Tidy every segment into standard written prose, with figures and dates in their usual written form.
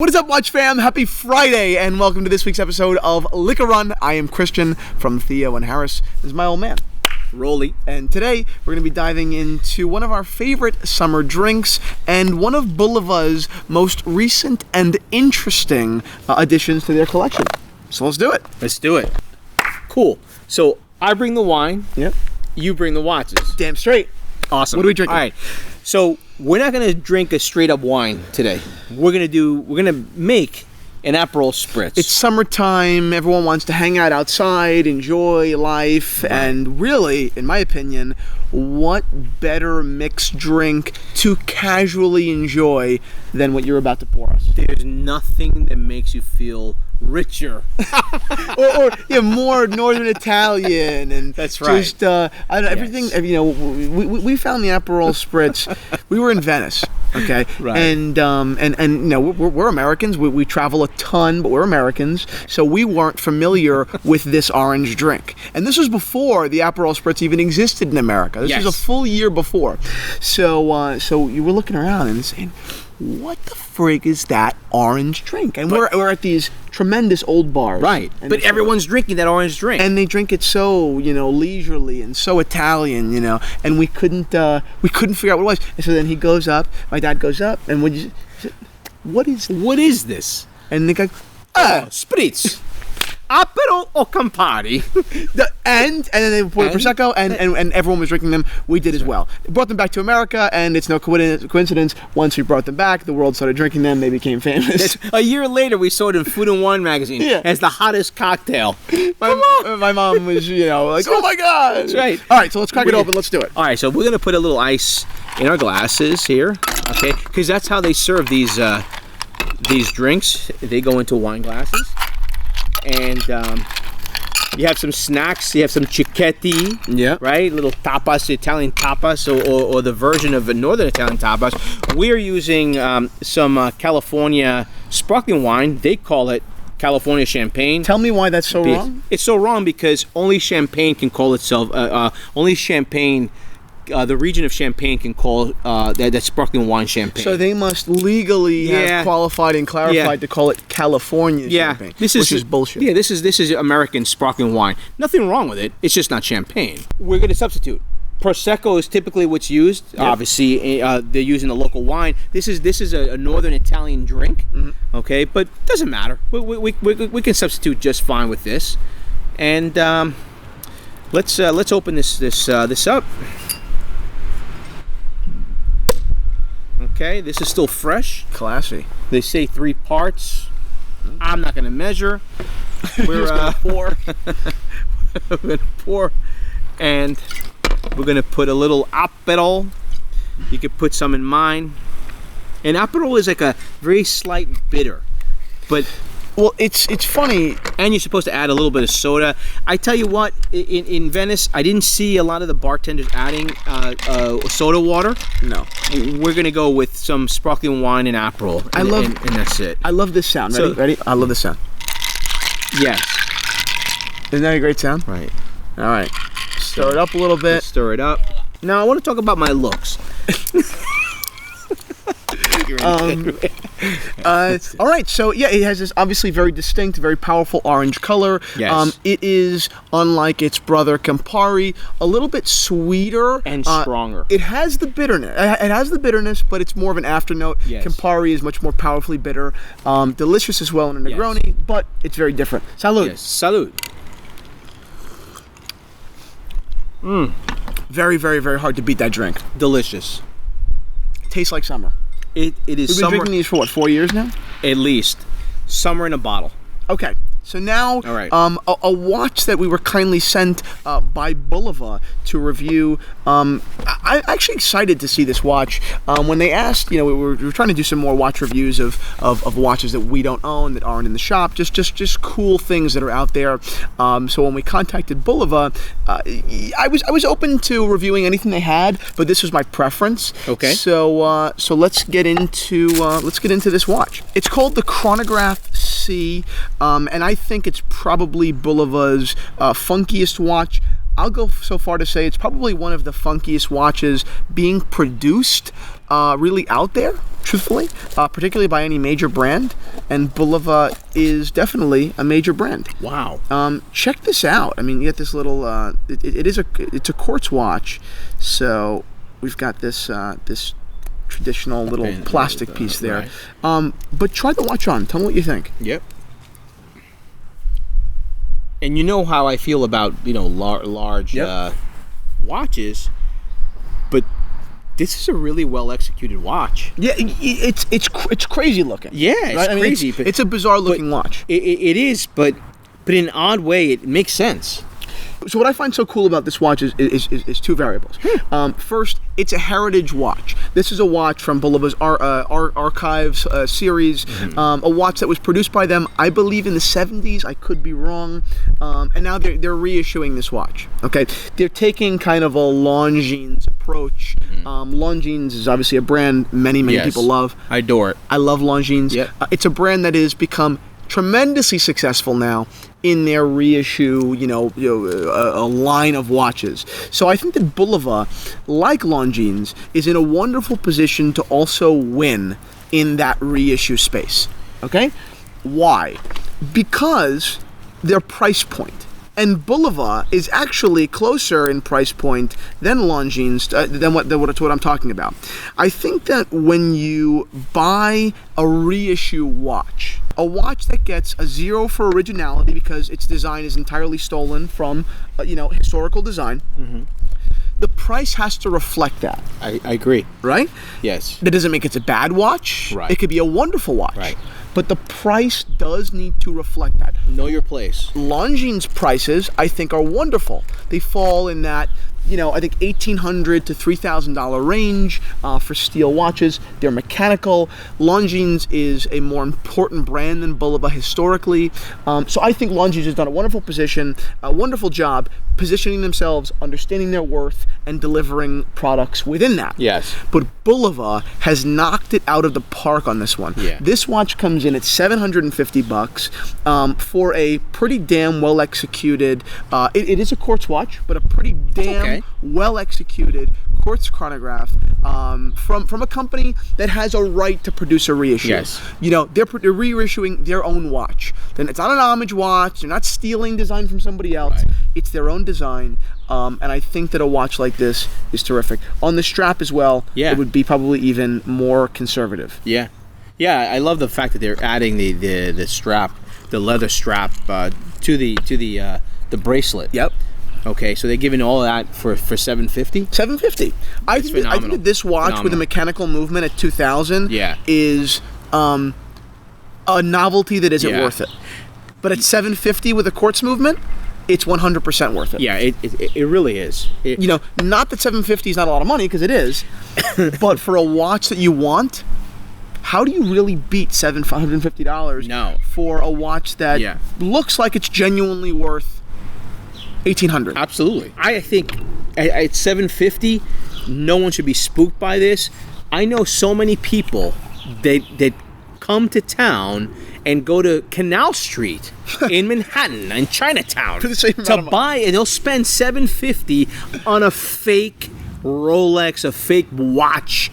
What is up, Watch fam? Happy Friday, and welcome to this week's episode of Liquor Run. I am Christian from Theo and Harris. This is my old man, Rolly. And today, we're going to be diving into one of our favorite summer drinks and one of Bulova's most recent and interesting additions to their collection. So let's do it. Let's do it. Cool. So I bring the wine. Yep. You bring the watches. Damn straight. Awesome. What are we drinking? All right. So we're not gonna drink a straight up wine today. We're gonna make an Aperol Spritz. It's summertime. Everyone wants to hang out outside, enjoy life, Right. and really, in my opinion, what better mixed drink to casually enjoy than what you're about to pour us? There's nothing that makes you feel richer. or more Northern Italian, and That's right. Just everything. You know, we found the Aperol Spritz. We were in Venice, okay, Right. and you know, we're Americans. We travel a ton, but we're Americans, so we weren't familiar with this orange drink. And this was before the Aperol Spritz even existed in America. This Yes. was a full year before. So you were looking around and saying, what the frig is that orange drink? And we're at these tremendous old bars. Right. And But everyone's drinking that orange drink. and they drink it so, you know, leisurely and so Italian, you know, and we couldn't figure out what it was. And so then he goes up, my dad goes up, and what is this? and the guy, Spritz. Aperol o Campari. and then they poured Prosecco, and everyone was drinking them. We did as well. Brought them back to America, and it's no coincidence. Once we brought them back, the world started drinking them. They became famous. A year later, we saw it in Food and Wine magazine as the hottest cocktail. My mom was, you know, like, oh my God. That's right. All right, so let's crack it open. Let's do it. All right, so we're gonna put a little ice in our glasses here, okay? Because that's how they serve these drinks. They go into wine glasses, and you have some snacks. You have some cicchetti, Yeah. right? Little tapas, Italian tapas, or the version of a Northern Italian tapas. We're using some California sparkling wine. They call it California champagne. Tell me why that's so wrong. It's so wrong because only Champagne can call itself. Only Champagne. The region of Champagne can call that sparkling wine champagne. So they must legally have qualified and clarified to call it California champagne, which is bullshit. Yeah, this is American sparkling wine. Nothing wrong with it. It's just not champagne. We're going to substitute. Prosecco is typically what's used. Yep. Obviously, they're using the local wine. This is a Northern Italian drink, okay? But doesn't matter. We can substitute just fine with this. And let's open this up. Okay, this is still fresh. Classy. They say 3 parts. I'm not gonna measure. We're gonna pour. We're gonna pour, and we're gonna put a little Aperol. You could put some in mine. And Aperol is like a very slight bitter, but well, it's funny. And you're supposed to add a little bit of soda. I tell you what, in Venice, I didn't see a lot of the bartenders adding soda water. No. We're gonna go with some sparkling wine and Aperol. And that's it. I love this sound. Ready? I love this sound. Yes. Isn't that a great sound? Right. All right. Stir it up a little bit. Stir it up. Now I want to talk about my looks. All right, so yeah, it has this obviously very distinct, very powerful orange color. Yes. It is, unlike its brother Campari, a little bit sweeter and stronger. It has the bitterness, but it's more of an afternote. Yes. Campari is much more powerfully bitter. Delicious as well in a Negroni, but it's very different. Salud. Yes. Salud. Very, very, very hard to beat that drink. Delicious. Tastes like summer. It is We've been drinking these for what, 4 years now? At least. Summer in a bottle. Okay. So now, all right. A watch that we were kindly sent by Bulova to review. I'm actually excited to see this watch. When they asked, you know, we were trying to do some more watch reviews of watches that we don't own, that aren't in the shop, just cool things that are out there. So when we contacted Bulova, I was open to reviewing anything they had, but this was my preference. Okay. So let's get into this watch. It's called the Chronograph C, and I think it's probably Bulova's funkiest watch. I'll go so far to say it's probably one of the funkiest watches being produced really out there, truthfully, particularly by any major brand, and Bulova is definitely a major brand. Wow. Check this out. I mean, you get this little. It's a quartz watch, so we've got this this traditional little plastic piece there. Right. But try the watch on. Tell me what you think. Yep. And you know how I feel about large watches, but this is a really well executed watch. Yeah, it's crazy looking. Yeah, it's right? crazy. It's a bizarre looking watch. It is, but in an odd way, it makes sense. So what I find so cool about this watch is two variables. First, it's a heritage watch. This is a watch from Bulova's Archives series, a watch that was produced by them, I believe, in the 70s. I could be wrong. And now they're reissuing this watch. Okay, they're taking kind of a Longines approach. Longines is obviously a brand many people love. I adore it. I love Longines. Yep. It's a brand that has become tremendously successful now in their reissue, a line of watches. So I think that Bulova, like Longines, is in a wonderful position to also win in that reissue space. Okay? Why? Because their price point. And Bulova is actually closer in price point than Longines, than what I'm talking about. I think that when you buy a reissue watch, a watch that gets a 0 for originality because its design is entirely stolen from, historical design, the price has to reflect that. I agree. Right? Yes. That doesn't make it a bad watch. Right. It could be a wonderful watch. Right. But the price does need to reflect that. Know your place. Longines prices, I think, are wonderful. They fall in that, I think $1,800 to $3,000 range for steel watches. They're mechanical. Longines is a more important brand than Bulova historically. So I think Longines has done a wonderful wonderful job positioning themselves, understanding their worth, and delivering products within that. Yes. But Bulova has knocked it out of the park on this one. Yeah. This watch comes in at $750 for a pretty damn well executed. It is a quartz watch, but a pretty damn well executed quartz chronograph from a company that has a right to produce a reissue. Yes. They're reissuing their own watch. Then it's not an homage watch. They're not stealing design from somebody else. Right. It's their own design. And I think that a watch like this is terrific. On the strap as well, it would be probably even more conservative. Yeah. Yeah, I love the fact that they're adding the strap, the leather strap to the bracelet. Yep. Okay, so they're giving all that for $750. $750. I think that this watch with a mechanical movement at $2,000 is a novelty that isn't worth it. But at $750 with a quartz movement, it's 100% worth it. Yeah, it really is. Not that $750 is not a lot of money, because it is, but for a watch that you want, how do you really beat $750 for a watch that looks like it's genuinely worth $1,800? Absolutely. I think at $750, no one should be spooked by this. I know so many people that come to town and go to Canal Street in Manhattan and Chinatown for the same amount to buy, and they'll spend $750 on a fake Rolex, a fake watch.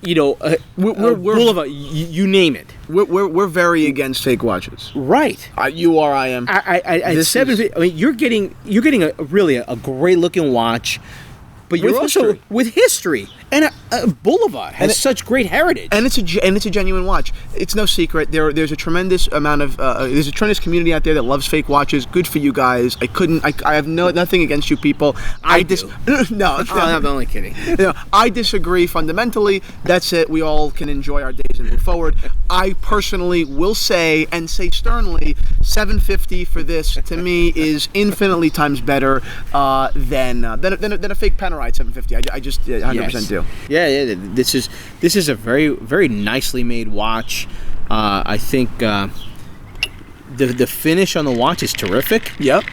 Bulova, you name it. We're very against fake watches. Right. You are. I am. At $750, I mean, you're getting a great looking watch, but you're also with history. And Bulova has such great heritage, and it's a genuine watch. It's no secret. There's a tremendous amount of there's a tremendous community out there that loves fake watches. Good for you guys. I have nothing against you people. No, I'm only kidding. I disagree fundamentally. That's it. We all can enjoy our days and move forward. I personally will say sternly, $750 for this to me is infinitely times better than a fake Panerai $750. I just 100% do. Yeah. This is a very, very nicely made watch. I think the finish on the watch is terrific. Yep.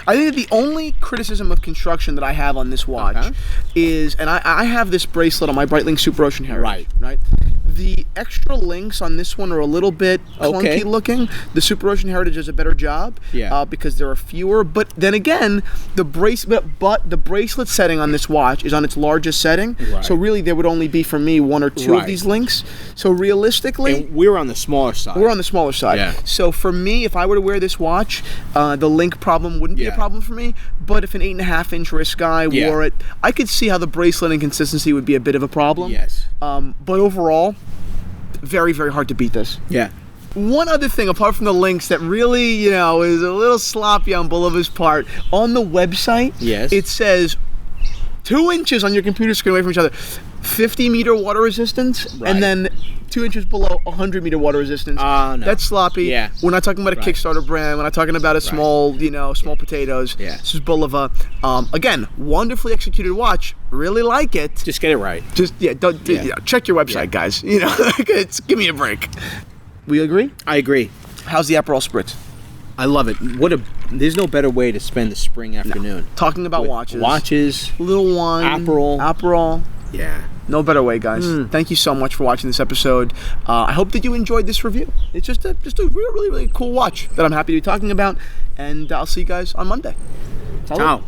I think that the only criticism of construction that I have on this watch is, and I have this bracelet on my Breitling Super Ocean Heritage. Right. The extra links on this one are a little bit clunky looking. The Super Ocean Heritage does a better job because there are fewer. But then again, the bracelet setting on this watch is on its largest setting. Right. So really, there would only be for me 1 or 2 of these links. So realistically, and we're on the smaller side. We're on the smaller side. Yeah. So for me, if I were to wear this watch, the link problem wouldn't be a problem for me. But if an 8.5-inch wrist guy wore it, I could see how the bracelet inconsistency would be a bit of a problem. Yes. But overall, very, very hard to beat this. Yeah. One other thing, apart from the links, that really, you know, is a little sloppy on Bulova's part, on the website, it says 2 inches on your computer screen away from each other, 50-meter water resistance, and then 2 inches below 100-meter water resistance. No. That's sloppy. Yeah. We're not talking about a Kickstarter brand. We're not talking about a small, you know, small potatoes. Yeah. This is Bulova. Again, wonderfully executed watch. Really like it. Just get it right. Just check your website, guys. You know, give me a break. We agree? I agree. How's the Aperol Spritz? I love it. There's no better way to spend the spring afternoon. No. Talking about watches, little wine, Aperol. Yeah. No better way, guys. Thank you so much for watching this episode. I hope that you enjoyed this review. It's just a really, really cool watch that I'm happy to be talking about. And I'll see you guys on Monday. Ciao.